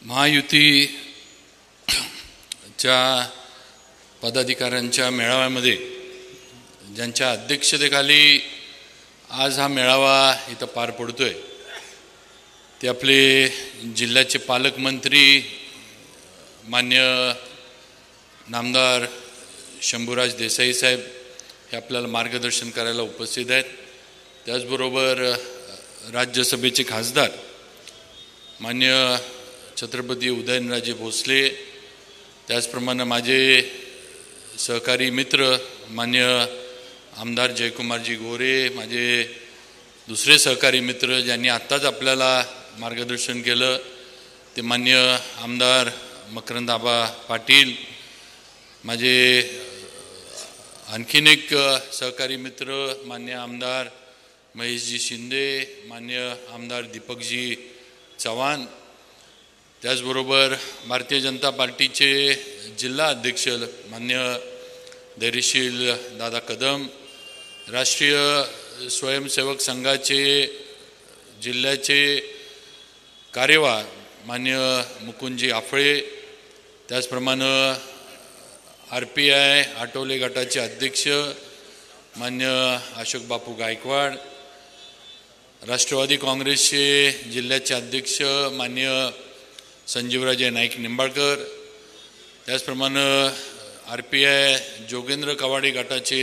महायुतीच्या पदाधिकाऱ्यांच्या मेळाव्यामध्ये ज्यांच्या अध्यक्षतेखाली आज हा मेळावा इथं पार पडतोय ते आपले जिल्ह्याचे पालकमंत्री मान्य नामदार शंभूराज देसाई साहेब हे आपल्याला मार्गदर्शन करायला उपस्थित आहेत। त्याचबरोबर राज्यसभेचे खासदार मान्य छत्रपती उदयनराजे भोसले, त्याचप्रमाणे माझे सहकारी मित्र मान्य आमदार जयकुमारजी गोरे, माझे दुसरे सहकारी मित्र ज्यांनी आत्ताच आपल्याला मार्गदर्शन केलं ते मान्य आमदार मकरंद आबा पाटील, माझे आणखीन एक सहकारी मित्र मान्य आमदार महेशजी शिंदे, मान्य आमदार दीपकजी चव्हाण, त्याचबरोबर भारतीय जनता पार्टीचे जिल्हा अध्यक्ष मान्य धैर्यशील दादा कदम, राष्ट्रीय स्वयंसेवक संघाचे जिल्ह्याचे कार्यवाह मान्य मुकुंदजी आफळे, त्याचप्रमाणे RPI आटोले गटाचे अध्यक्ष मान्य अशोक बापू गायकवाड, राष्ट्रवादी काँग्रेसचे जिल्ह्याचे अध्यक्ष मान्य संजीवराजे नाईक निंबाळकर, त्याचप्रमाणे RPI जोगेंद्र कवाडे गटाचे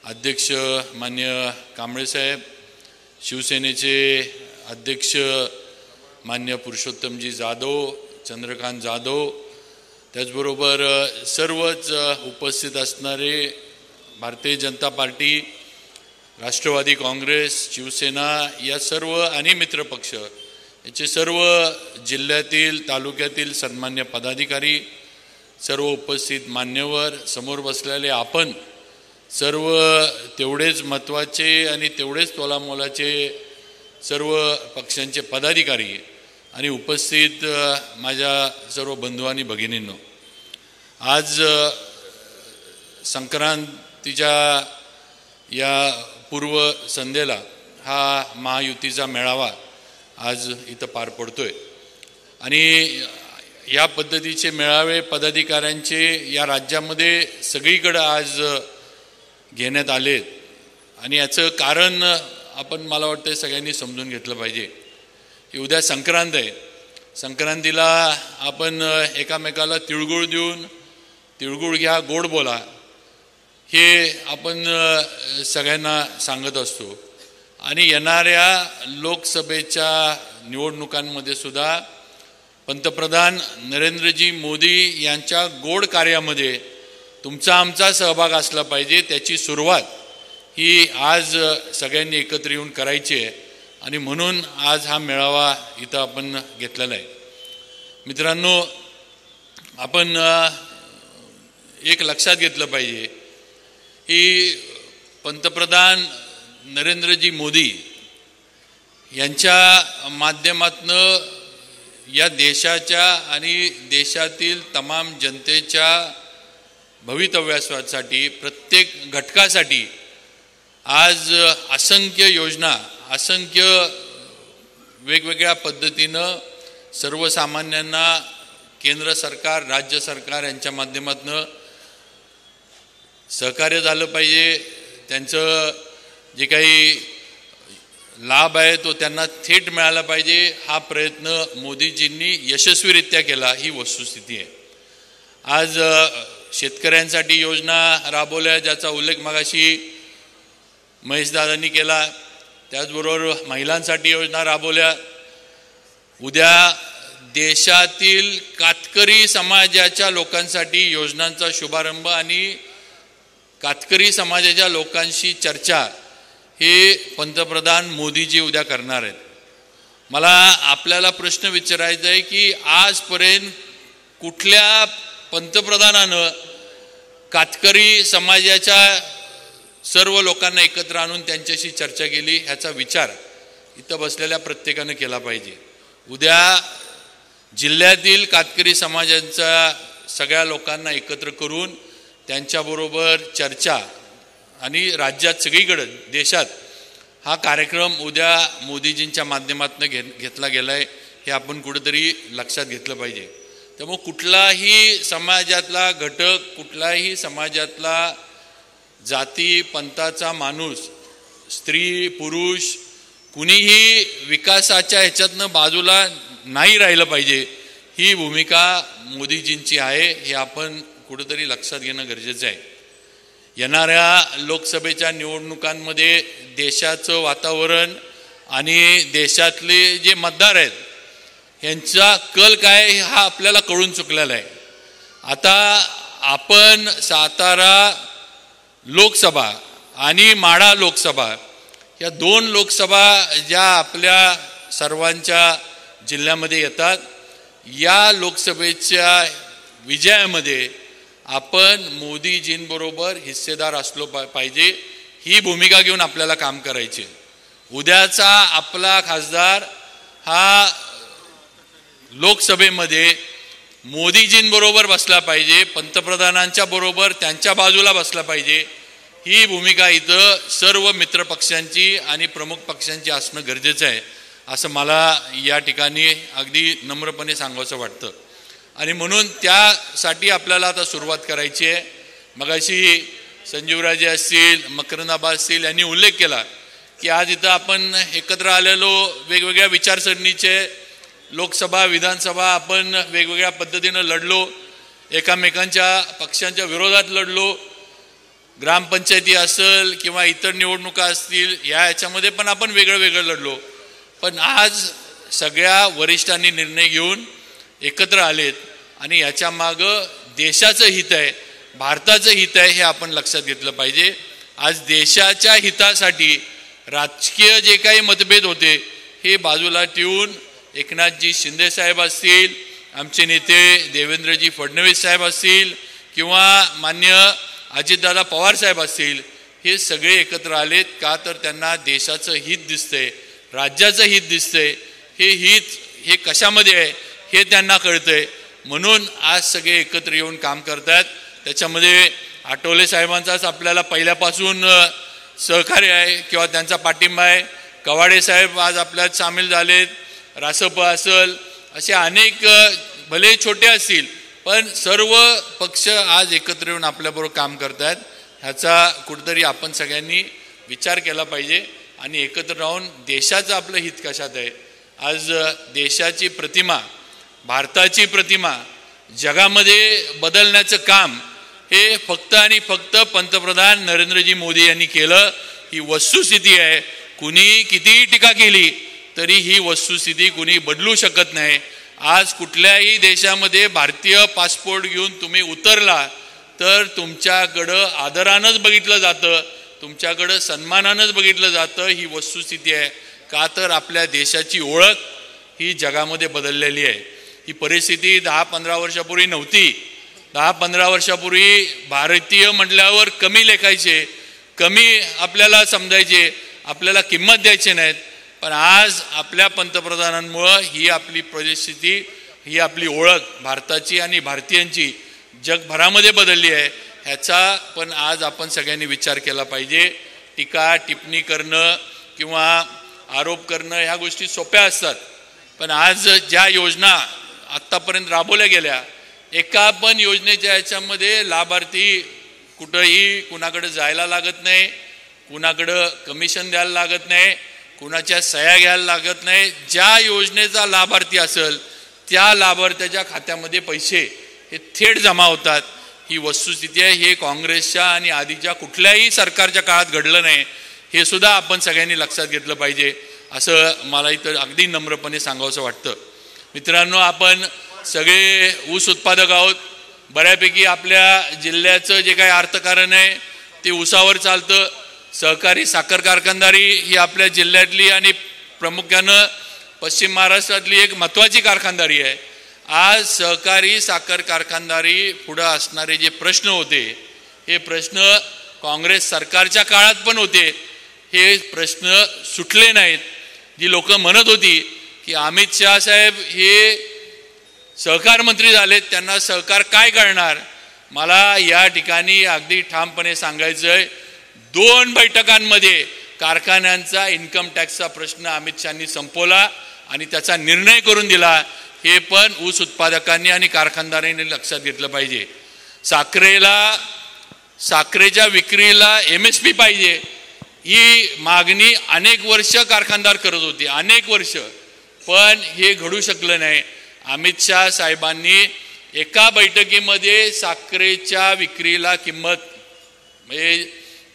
अध्यक्ष मान्य कांबळे साहेब, शिवसेनेचे अध्यक्ष मान्य पुरुषोत्तमजी जाधव, चंद्रकांत जाधव, त्याचबरोबर सर्वच उपस्थित असणारे भारतीय जनता पार्टी, राष्ट्रवादी काँग्रेस, शिवसेना या सर्व आणि मित्रपक्ष याचे सर्व जिल्ह्यातील तालुक्यातील सन्मान्य पदाधिकारी, सर्व उपस्थित मान्यवर, समोर बसलेले आपण सर्व तेवढेच महत्त्वाचे आणि तेवढेच तोलामोलाचे सर्व पक्षांचे पदाधिकारी आणि उपस्थित माझ्या सर्व बंधू आणि भगिनींनो, आज संक्रांतीच्या या पूर्व संध्येला हा महायुतीचा मेळावा आज इथं पार पडतोय आणि या पद्धतीचे मेळावे पदाधिकाऱ्यांचे या राज्यामध्ये सगळीकडे आज घेण्यात आलेत आणि याचं कारण आपण मला वाटतं सगळ्यांनी समजून घेतलं पाहिजे की उद्या संक्रांत आहे। संक्रांतीला आपण एकामेकाला तिळगुळ देऊन तिळगुळ घ्या गोड बोला हे आपण सगळ्यांना सांगत असतो आणि येणाऱ्या लोकसभेच्या निवडणुकांमध्ये सुद्धा पंतप्रधान नरेंद्रजी मोदी यांच्या गोड कार्यामध्ये तुमचा आमचा सहभाग असला पाहिजे। त्याची सुरुवात ही आज सगळ्यांनी एकत्र येऊन करायची आहे आणि म्हणून आज हा मेळावा इथं आपण घेतलेला आहे। मित्रांनो, आपण एक लक्षात घेतलं पाहिजे की पंतप्रधान नरेंद्रजी मोदी यांच्या माध्यमातून या देशाच्या आणि देशातील तमाम जनतेच्या भवितव्यासाठी प्रत्येक घटकासाठी आज असंख्य योजना, असंख्य वेगवेगळ्या पद्धतीनं सर्वसामान्यांना केंद्र सरकार, राज्य सरकार यांच्या माध्यमातून सहकार्य झालं पाहिजे। त्यांचं जे काही लाभ आहे तो त्यांना थेट मिळाला पाहिजे हा प्रयत्न मोदीजींनी यशस्वीरित्या केला ही वस्तुस्थिती आहे। आज शेतकऱ्यांसाठी योजना राबवल्या ज्याचा उल्लेख मगाशी महेशदादांनी केला, त्याचबरोबर महिलांसाठी योजना राबवल्या। उद्या देशातील कातकरी समाजाच्या लोकांसाठी योजनांचा शुभारंभ आणि कातकरी समाजाच्या लोकांशी चर्चा हे पंतप्रधान मोदीजी उद्या करणार आहेत। मला आपल्याला प्रश्न विचारायचा आहे की आजपर्यंत कुठल्या पंतप्रधानानं कातकरी समाजाच्या सर्व लोकांना एकत्र आणून त्यांच्याशी चर्चा केली ह्याचा विचार इथं बसलेल्या प्रत्येकानं केला पाहिजे। उद्या जिल्ह्यातील कातकरी समाजाच्या सगळ्या लोकांना एकत्र करून त्यांच्याबरोबर चर्चा आणि राज्यात सगळीकडे देशात हा कार्यक्रम उद्या मोदीजींच्या माध्यमातून घेतला गेलाय हे आपण कुठेतरी लक्षात घेतलं पाहिजे. त्यामुळे कुठलाही समाजातला घटक, कुठलाही समाजातला जाती पंथाचा माणूस, स्त्री पुरुष कुणीही विकासाच्या ह्याच्यातनं बाजूला नाही राहिलं पाहिजे, ही भूमिका मोदीजींची आहे. हे आपण कुठेतरी लक्षात घेणं गरजेचं आहे. येणाऱ्या लोकसभेच्या निवडणुकांमध्ये देशाचं वातावरण आणि देशातले जे मतदार आहेत यांचा कल काय हा आपल्याला कळून चुकलेला आहे. आता आपण सातारा लोकसभा आणि माढा लोकसभा या 2 लोकसभा ज्या आपल्या सर्वांच्या जिल्ह्यामध्ये येतात, या लोकसभेच्या विजयामध्ये आपण मोदीजींबरोबर हिस्सेदार असलो पाहिजे, ही भूमिका घेऊन आपल्याला काम करायचे. उद्याचा आपला खासदार हा लोकसभेमध्ये मोदीजींबरोबर बसला पाहिजे, पंतप्रधानांच्या बरोबर त्यांच्या बाजूला बसला पाहिजे. ही भूमिका इथं सर्व मित्र पक्षांची आणि प्रमुख पक्षांची असणं गरजेचं आहे, असं मला या ठिकाणी अगदी नम्रपणे सांगावंसं वाटतं. आणि म्हणून त्यासाठी आपल्याला आता सुरुवात करायची आहे. मगाशी संजीवराजे असतील, मकरंदाबा असतील यांनी उल्लेख केला की आज इथं आपण एकत्र आलेलो वेगवेगळ्या विचारसरणीचे लोकसभा विधानसभा आपण वेगवेगळ्या पद्धतीनं लढलो, एकामेकांच्या पक्षांच्या विरोधात लढलो, ग्रामपंचायती असेल किंवा इतर निवडणुका असतील ह्याच्यामध्ये पण आपण वेगळं वेगळं लढलो. पण आज सगळ्या वरिष्ठांनी निर्णय घेऊन एकत्र आलेत आणि याच्या मागं देशाचं हित आहे, भारताचं हित आहे, हे आपण लक्षात घेतलं पाहिजे. आज देशाच्या हितासाठी राजकीय जे काही मतभेद होते हे बाजूला ठेवून एकनाथजी शिंदे साहेब असतील, आमचे नेते देवेंद्रजी फडणवीस साहेब असतील किंवा मान्य अजितदादा पवार साहेब असतील, हे सगळे एकत्र आलेत का तर त्यांना देशाचं हित दिसतंय, राज्याचं हित दिसतंय. हे हित हे कशामध्ये आहे हे त्यांना कळतंय, म्हणून आज सगळे एकत्र येऊन काम करतात. त्याच्यामध्ये आठवले साहेबांचाच आपल्याला पहिल्यापासून सहकार्य आहे किंवा त्यांचा पाठिंबा आहे. कवाडे साहेब आज आपल्यात सामील झालेत, रासप असेल, असे अनेक भले छोटे असतील पण सर्व पक्ष आज एकत्र येऊन आपल्याबरोबर काम करतात. ह्याचा कुठेतरी आपण सगळ्यांनी विचार केला पाहिजे आणि एकत्र राहून देशाचं आपलं हित कशात आहे. आज देशाची प्रतिमा, भारताची प्रतिमा जगामध्ये बदलण्याचं काम हे फक्त आणि फक्त पंतप्रधान नरेंद्रजी मोदी यांनी केलं. ही वस्तुस्थिती आहे. कुणी कितीही टीका केली तरी ही वस्तुस्थिती कुणी बदलू शकत नाही. आज कुठल्याही देशामध्ये भारतीय पासपोर्ट घेऊन तुम्ही उतरला तर तुमच्याकडं आदरानंच बघितलं जातं, तुमच्याकडं सन्मानानंच बघितलं जातं. ही वस्तुस्थिती आहे. का तर आपल्या देशाची ओळख ही जगामध्ये बदललेली आहे. ही परिस्थिती 10-15 वर्षापूर्वी नव्हती. 10-15 वर्षापूर्वी भारतीय म्हटल्यावर कमी लेखायचे, कमी आपल्याला समजायचे, आपल्याला किंमत द्यायची नाहीत. पण आज आपल्या पंतप्रधानांमुळं ही आपली परिस्थिती, ही आपली ओळख भारताची आणि भारतीयांची जगभरामध्ये बदलली आहे. ह्याचा पण आज आपण सगळ्यांनी विचार केला पाहिजे. टीका टिप्पणी करणं किंवा आरोप करणं ह्या गोष्टी सोप्या असतात, पण आज ज्या योजना आत्तापर्यंत राबवल्या गेल्या, एका पण योजनेच्या ह्याच्यामध्ये लाभार्थी कुठंही कुणाकडे जायला लागत नाही, कुणाकडं कमिशन द्यायला लागत नाही, कुणाच्या सह्या घ्यायला लागत नाही. ज्या योजनेचा लाभार्थी असेल त्या लाभार्थ्याच्या खात्यामध्ये पैसे हे थेट जमा होतात. ही वस्तुस्थिती आहे. हे काँग्रेसच्या आणि आधीच्या कुठल्याही सरकारच्या काळात घडलं नाही. हे सुद्धा आपण सगळ्यांनी लक्षात घेतलं पाहिजे, असं मला इथं अगदी नम्रपणे सांगावंसं वाटतं. मित्रांनो, आपण सगळे ऊस उत्पादक आहोत. बऱ्यापैकी आपल्या जिल्ह्याचं जे काही अर्थकारण आहे ते ऊसावर चालतं. सहकारी साखर कारखानदारी ही आपल्या जिल्ह्यातली आणि प्रामुख्यानं पश्चिम महाराष्ट्रातली एक महत्त्वाची कारखानदारी आहे. आज सहकारी साखर कारखानदारी पुढं असणारे जे प्रश्न होते, हे प्रश्न काँग्रेस सरकारच्या काळात पण होते. हे प्रश्न सुटले नाहीत. जी लोक म्हणत होती की अमित शहा साहेब हे सहकार मंत्री झालेत, त्यांना सहकार काय करणार, मला या ठिकाणी अगदी ठामपणे सांगायचं आहे, 2 बैठकांमध्ये कारखान्यांचा इन्कम टॅक्सचा प्रश्न अमित शहानी संपवला आणि त्याचा निर्णय करून दिला, हे पण ऊस उत्पादकांनी आणि कारखानदारांनी लक्षात घेतलं पाहिजे. साखरेच्या विक्रीला MSP पाहिजे, ही मागणी अनेक वर्ष कारखानदार करत होते, अनेक वर्ष, पण हे घडू शकलं नाही. अमित शाह साहेबांनी एका बैठकीमध्ये साखरेच्या विक्रीला किंमत म्हणजे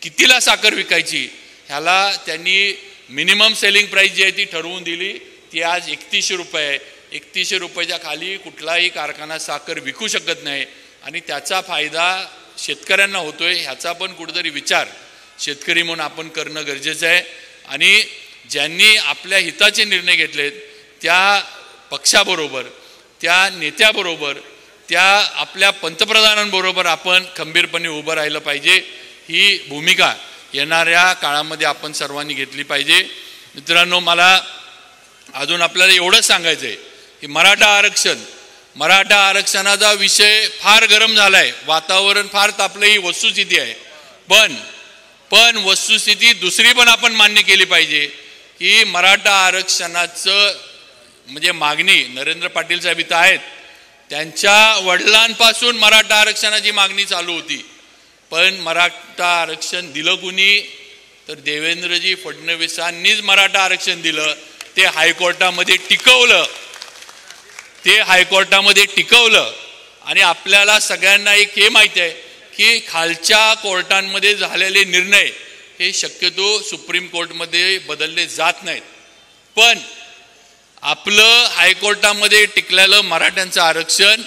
कितीला साखर विकायची ह्याला त्यांनी मिनिमम सेलिंग प्राईस जी आहे ती ठरवून दिली. ती आज 3100 रुपये आहे. 3100 रुपयाच्या खाली कुठलाही कारखाना साखर विकू शकत नाही आणि त्याचा फायदा शेतकऱ्यांना होतोय. ह्याचा पण कुठेतरी विचार शेतकरी म्हणून आपण करणं गरजेचं आहे. आणि ज्यांनी आपल्या हिताचे निर्णय घेतलेत त्या पक्षाबरोबर, त्या नेत्याबरोबर, त्या आपल्या पंतप्रधानांबरोबर आपण खंबीरपणे उभं राहिलं पाहिजे. ही भूमिका येणाऱ्या काळामध्ये आपण सर्वांनी घेतली पाहिजे. मित्रांनो, मला अजून आपल्याला एवढंच सांगायचं आहे की मराठा आरक्षणाचा विषय फार गरम झाला आहे, वातावरण फार तापलं, ही वस्तुस्थिती आहे. पण वस्तुस्थिती दुसरी पण आपण मान्य केली पाहिजे की मराठा आरक्षणाचं म्हणजे मागणी नरेंद्र पाटील साहेब इथं आहेत, त्यांच्या वडिलांपासून मराठा आरक्षणाची मागणी चालू होती. पण मराठा आरक्षण दिलं कुणी? तर देवेंद्रजी फडणवीसांनीच मराठा आरक्षण दिलं. ते हायकोर्टामध्ये टिकवलं. आणि आपल्याला सगळ्यांना एक हे माहिती आहे की खालच्या कोर्टांमध्ये झालेले निर्णय हे शक्यतो सुप्रीम कोर्टमध्ये बदलले जात नाहीत. पण आपलं हायकोर्टामध्ये टिकलेलं मराठ्यांचं आरक्षण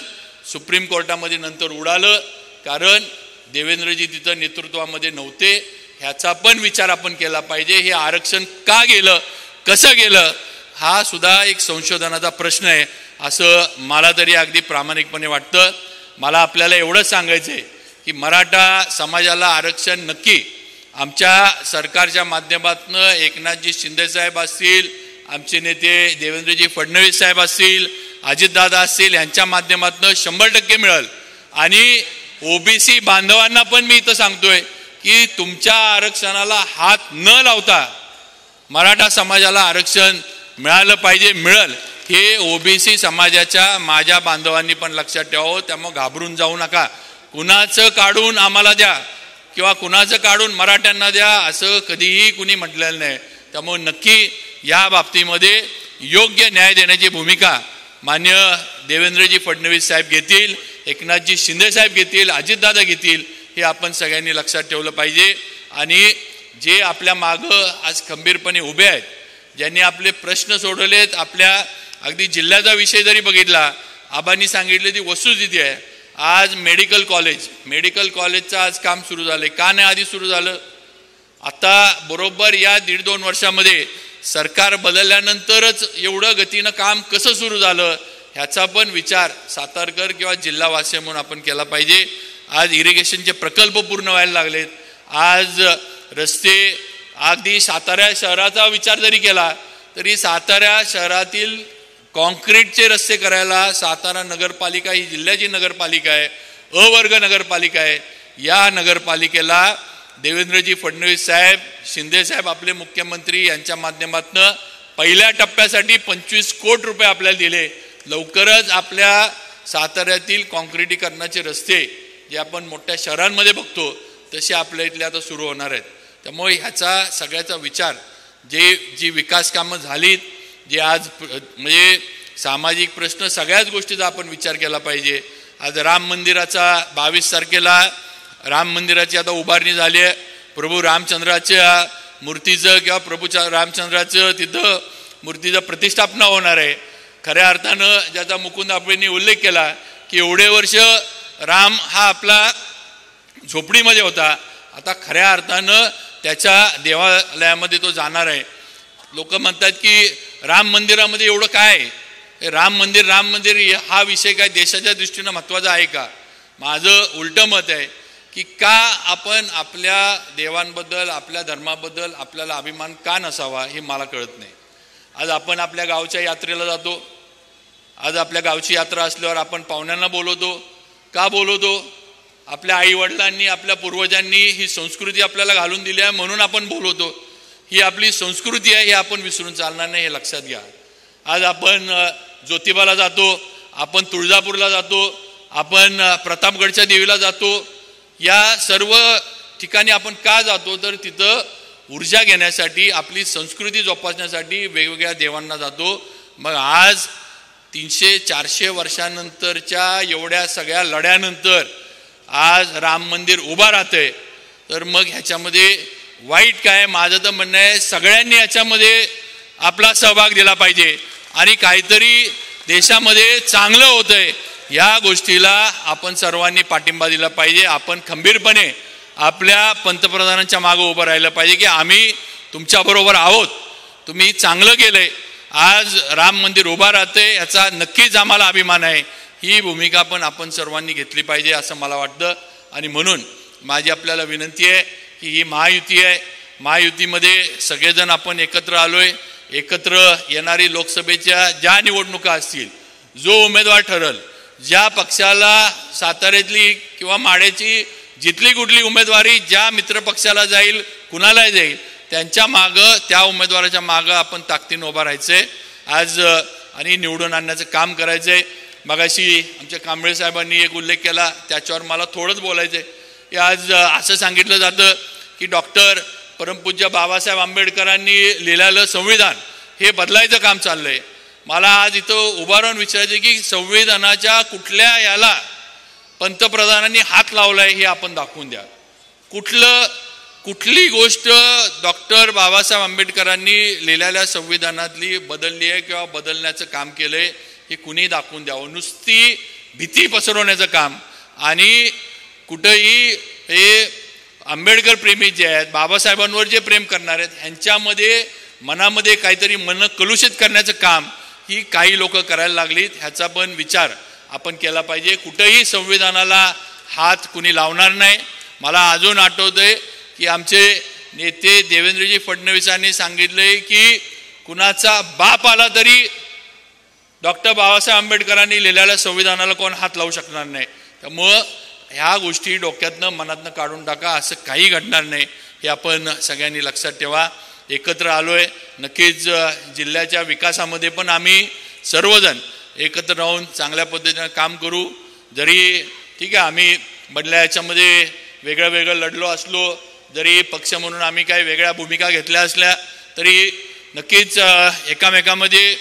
सुप्रीम कोर्टामध्ये नंतर उडालं, कारण देवेंद्रजी तिथं नेतृत्वामध्ये नव्हते. ह्याचा पण विचार आपण केला पाहिजे. हे आरक्षण का गेलं, कसं गेलं, हा सुद्धा एक संशोधनाचा प्रश्न आहे असं मला तरी अगदी प्रामाणिकपणे वाटतं. मला आपल्याला एवढंच सांगायचं आहे की मराठा समाजाला आरक्षण नक्की आमच्या सरकारच्या माध्यमातून एकनाथजी शिंदे साहेब असतील, आमचे नेते देवेंद्रजी फडणवीस साहेब असतील, अजितदादा असतील, यांच्या माध्यमातून 100% मिळेल. आणि OBC बांधवांना पण मी इथं सांगतोय की तुमच्या आरक्षणाला हात न लावता मराठा समाजाला आरक्षण मिळालं पाहिजे, मिळेल. हे OBC समाजाच्या माझ्या बांधवांनी पण लक्षात ठेवावं. त्यामुळे घाबरून जाऊ नका. कुणाचं काढून आम्हाला द्या किंवा कुणाचं काढून मराठ्यांना द्या असं कधीही कुणी म्हटलेलं नाही. त्यामुळे नक्की या बाबतीमध्ये योग्य न्याय देण्याची भूमिका मान्य देवेंद्रजी फडणवीस साहेब घेतील, एकनाथजी शिंदे साहेब घेतील, अजितदादा घेतील, हे आपण सगळ्यांनी लक्षात ठेवलं पाहिजे. आणि जे आपल्या मागं आज खंबीरपणे उभे आहेत, ज्यांनी आपले प्रश्न सोडवलेत, आपल्या अगदी जिल्ह्याचा विषय जरी बघितला, आबांनी सांगितले ती वस्तुस्थिती आहे. आज मेडिकल कॉलेजचं आज काम सुरू झालं. का नाही आधी सुरू झालं? आता बरोबर या 1.5-2 वर्षामध्ये सरकार बदलल्यानंतरच एवढं गतीनं काम कसं सुरू झालं ह्याचा पण विचार सातारकर किंवा जिल्हावासी म्हणून आपण केला पाहिजे. आज इरिगेशनचे प्रकल्प पूर्ण व्हायला लागलेत. आज रस्ते, अगदी सातारा शहराचा विचार जरी केला तरी सातारा शहरातील कॉन्क्रीटचे रस्ते करायला सातारा नगरपालिका ही जिल्ह्याची नगरपालिका आहे, अवर्ग नगरपालिका आहे. या नगरपालिकेला देवेंद्रजी फडणवीस साहेब, शिंदे साहेब आपले मुख्यमंत्री यांच्या माध्यमातून पहिल्या टप्प्यासाठी 25 कोटी रुपये आपल्याला दिले. लवकरच आपल्या साताऱ्यातील कॉन्क्रिटीकरणाचे रस्ते जे आपण मोठ्या शहरांमध्ये बघतो तसे आपल्या इथले आता सुरू होणार आहेत. त्यामुळे ह्याचा सगळ्याचा विचार जी विकास कामं झालीत, जे आज म्हणजे सामाजिक प्रश्न, सगळ्याच गोष्टीचा आपण विचार केला पाहिजे. आज राम मंदिराचा 22 तारखेला राम मंदिराची आता उभारणी झाली आहे. प्रभू रामचंद्राच्या मूर्तीचं किंवा प्रभूच्या रामचंद्राचं तिथं मूर्तीचं प्रतिष्ठापना होणार आहे. खऱ्या अर्थानं ज्याचा मुकुंद आपणनी उल्लेख केला की एवढे वर्ष राम हा आपला झोपडीमध्ये होता, आता खऱ्या अर्थानं त्याच्या देवालयामध्ये तो जाणार आहे. लोक म्हणतात की राम मंदिरामध्ये एवढं काय आहे, राम मंदिर हा विषय काय देशाच्या दृष्टीनं महत्त्वाचा आहे का? माझं उलटं मत आहे की का आपण आपल्या देवांबद्दल, आपल्या धर्माबद्दल आपल्याला अभिमान का नसावा हे मला कळत नाही. आज आपण आपल्या गावच्या यात्रेला जातो, आज आपल्या गावची यात्रा असल्यावर आपण पाहुण्यांना बोलवतो. का बोलवतो? आपल्या आईवडिलांनी, आपल्या पूर्वजांनी ही संस्कृती आपल्याला घालून दिली आहे म्हणून आपण बोलवतो. ही आपली संस्कृती आहे, हे आपण विसरून चालणार नाही, हे लक्षात घ्या. आज आपण ज्योतिबाला जातो, आपण तुळजापूरला जातो, आपण प्रतापगडच्या देवीला जातो. या सर्व ठिकाणी आपण का जातो तर तिथं ऊर्जा घेण्यासाठी, आपली संस्कृती जोपासण्यासाठी वेगवेगळ्या देवांना जातो. मग आज 300-400 वर्षानंतरच्या एवढ्या सगळ्या लढ्यानंतर आज राम मंदिर उभा राहतंय. तर मग ह्याच्यामध्ये वाईट काय? माझं तर म्हणणं आहे सगळ्यांनी याच्यामध्ये आपला सहभाग दिला पाहिजे आणि काहीतरी देशामध्ये चांगलं होतंय या गोष्टीला आपण सर्वांनी पाठिंबा दिला पाहिजे. आपण खंबीरपणे आपल्या पंतप्रधानांच्या मागे उभं राहिलं पाहिजे की आम्ही तुमच्याबरोबर आहोत, तुम्ही चांगलं केलंय, आज राम मंदिर उभा राहते याचा नक्कीच आम्हाला अभिमान आहे. ही भूमिका पण आपण सर्वांनी घेतली पाहिजे असं मला वाटतं. आणि म्हणून माझी आपल्याला विनंती आहे की ही महायुती आहे, महायुतीमध्ये सगळेजण आपण एकत्र आलोय. एकत्र येणारी लोकसभेच्या ज्या निवडणुका असतील, जो उमेदवार ठरल, ज्या पक्षाला साताऱ्यातली किंवा माड्याची जिथली कुठली उमेदवारी ज्या मित्र पक्षाला जाईल, कुणाला जाईल, त्यांच्या मागं, त्या उमेदवाराच्या मागं आपण ताकदीने उभा राहायचंय आज आणि निवडून आणण्याचं काम करायचंय. मगाशी आमच्या कांबळे साहेबांनी एक उल्लेख केला, त्याच्यावर मला थोडंच बोलायचंय की आज असं सांगितलं जातं की डॉक्टर परमपूज्य बाबासाहेब आंबेडकरांनी लिहिलेलं संविधान हे बदलायचं काम चाललंय. मला आज इथं उभं राहून विचारायचं की संविधानाच्या कुठल्या याला पंतप्रधानांनी हात लावलाय हे आपण दाखवून द्या. कुठली गोष्ट डॉक्टर बाबासाहेब आंबेडकरांनी लिहिलेल्या संविधानातली बदलली आहे किंवा बदलण्याचं काम केलंय हे कुणी दाखवून द्यावं. नुसती भीती पसरवण्याचं काम आणि कुठंही हे आंबेडकर प्रेमी जे आहेत, बाबासाहेबांवर जे प्रेम करणार आहेत, ह्यांच्यामध्ये मनामध्ये काहीतरी मन कलुषित करण्याचं काम ही काही लोक करायला लागलीत. ह्याचा पण विचार आपण केला पाहिजे. कुठंही संविधानाला हात कुणी लावणार नाही. मला अजून आठवतंय की आमचे नेते देवेंद्रजी फडणवीसांनी सांगितले की कुणाचा बाप आला तरी डॉक्टर बाबासाहेब आंबेडकरांनी लिहिलेल्या संविधानाला कोण हात लावू शकणार नाही. त्यामुळं ह्या गोष्टी डोक्यातनं मनातनं काढून टाका, असं काही घडणार नाही हे आपण सगळ्यांनी लक्षात ठेवा. एकत्र आलोय, नक्कीच जिल्ह्याच्या विकासामध्ये पण आम्ही सर्वजण एकत्र राहून चांगल्या पद्धतीनं काम करू. जरी ठीक आहे आम्ही मधल्या याच्यामध्ये वेगळं लढलो असलो, जरी पक्ष म्हणून आम्ही काही वेगळ्या भूमिका घेतल्या असल्या तरी नक्कीच एकामेकामध्ये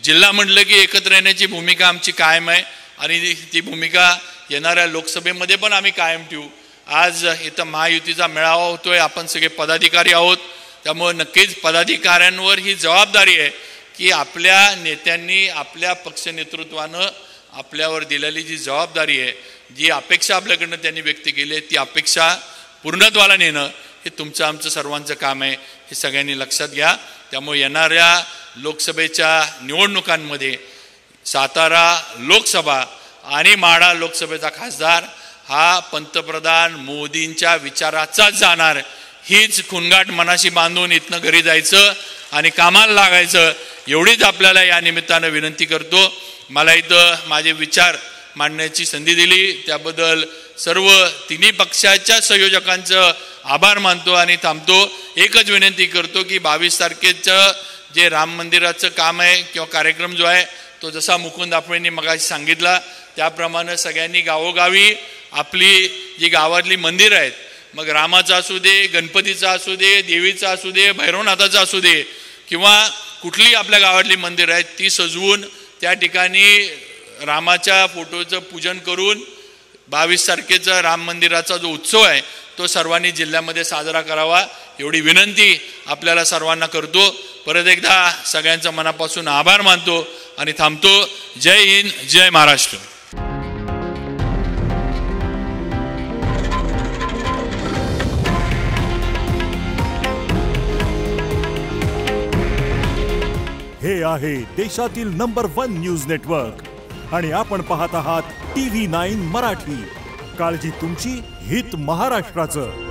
जिल्हा म्हटलं की एकत्र येण्याची भूमिका आमची कायम आहे आणि ती भूमिका येणाऱ्या लोकसभेमध्ये पण आम्ही कायम ठेवू. आज इथं महायुतीचा मेळावा होतोय, आपण सगळे पदाधिकारी आहोत, त्यामुळे नक्कीच पदाधिकाऱ्यांवर ही जबाबदारी आहे की आपल्या नेत्यांनी, आपल्या पक्ष नेतृत्वानं आपल्यावर दिलेली जी जबाबदारी आहे, जी अपेक्षा आपल्याकडनं त्यांनी व्यक्त केली आहे, ती अपेक्षा पूर्णत्वाला नेणं हे तुमचं आमचं सर्वांचं काम आहे, हे सगळ्यांनी लक्षात घ्या. त्यामुळे येणाऱ्या लोकसभेच्या निवडणुकांमध्ये सातारा लोकसभा आणि माढा लोकसभेचा खासदार हा पंतप्रधान मोदींच्या विचाराचाच जाणार. हीच खुणगाठ मनाशी बांधून इथनं घरी जायचं आणि कामाला लागायचं, एवढीच आपल्याला या निमित्तानं विनंती करतो. मला इथं माझे विचार मांडण्याची संधी दिली त्याबद्दल सर्व तिन्ही पक्षाच्या संयोजकांचं आभार मानतो आणि थांबतो. एकच विनंती करतो की 22 तारखेचं जे राम मंदिराचं काम आहे किंवा कार्यक्रम जो आहे तो जसा मुकुंद आपणेंनी मगाशी सांगितला त्याप्रमाणे सगळ्यांनी गावोगावी आपली जी गावातली मंदिरं आहेत, मग रामाचं असू दे, गणपतीचं असू दे, देवीचं असू दे, भैरवनाथाचं असू दे किंवा कुठली आपल्या गावातली मंदिरं आहेत ती सजवून त्या ठिकाणी रामाच्या फोटोचं पूजन करून 22 तारखेचा राम मंदिराचा जो उत्सव आहे तो सर्वांनी जिल्ह्यामध्ये साजरा करावा एवढी विनंती आपल्याला सर्वांना करतो. परत एकदा सगळ्यांचा मनापासून आभार मानतो आणि थांबतो. जय हिंद, जय महाराष्ट्र. हे आहे देशातील नंबर 1 न्यूज नेटवर्क आणि आपण पाहत आहात TV9 मराठी. काळजी तुमची, हित महाराष्ट्राचं.